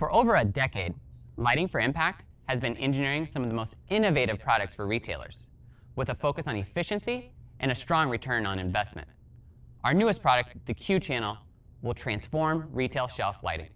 For over a decade, Lighting for Impact has been engineering some of the most innovative products for retailers, with a focus on efficiency and a strong return on investment. Our newest product, the Q Channel, will transform retail shelf lighting.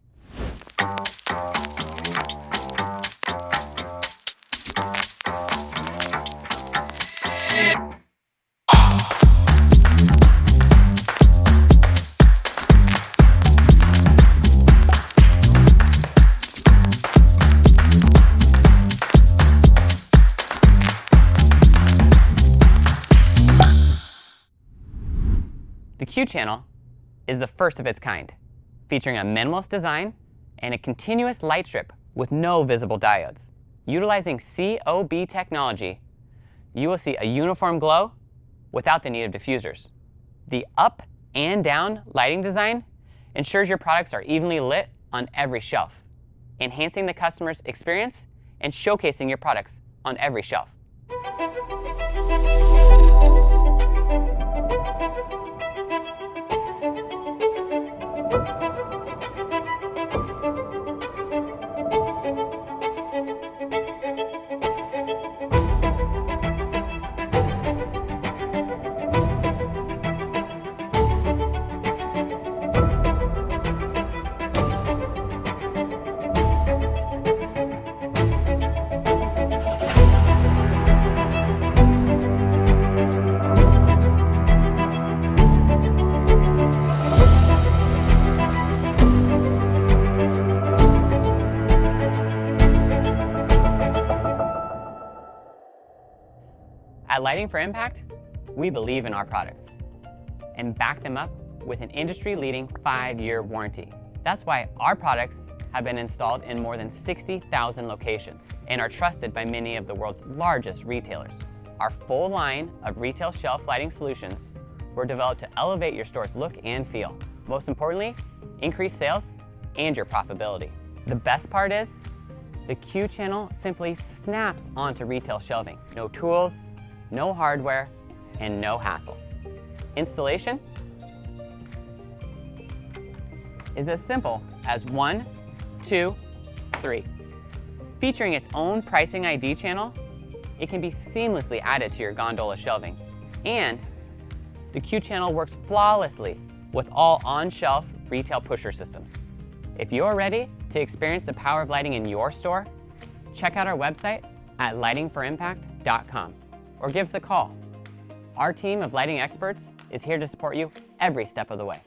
The Q Channel is the first of its kind, featuring a minimalist design and a continuous light strip with no visible diodes. Utilizing COB technology, you will see a uniform glow without the need of diffusers. The up and down lighting design ensures your products are evenly lit on every shelf, enhancing the customer's experience and showcasing your products on every shelf. At Lighting for Impact, we believe in our products and back them up with an industry-leading 5-year warranty. That's why our products have been installed in more than 60,000 locations and are trusted by many of the world's largest retailers. Our full line of retail shelf lighting solutions were developed to elevate your store's look and feel. Most importantly, increase sales and your profitability. The best part is, the Q Channel simply snaps onto retail shelving. No tools, no hardware, and no hassle. Installation is as simple as 1, 2, 3. Featuring its own pricing ID channel, it can be seamlessly added to your gondola shelving. And the Q Channel works flawlessly with all on-shelf retail pusher systems. If you're ready to experience the power of lighting in your store, check out our website at lightingforimpact.com. or give us a call. Our team of lighting experts is here to support you every step of the way.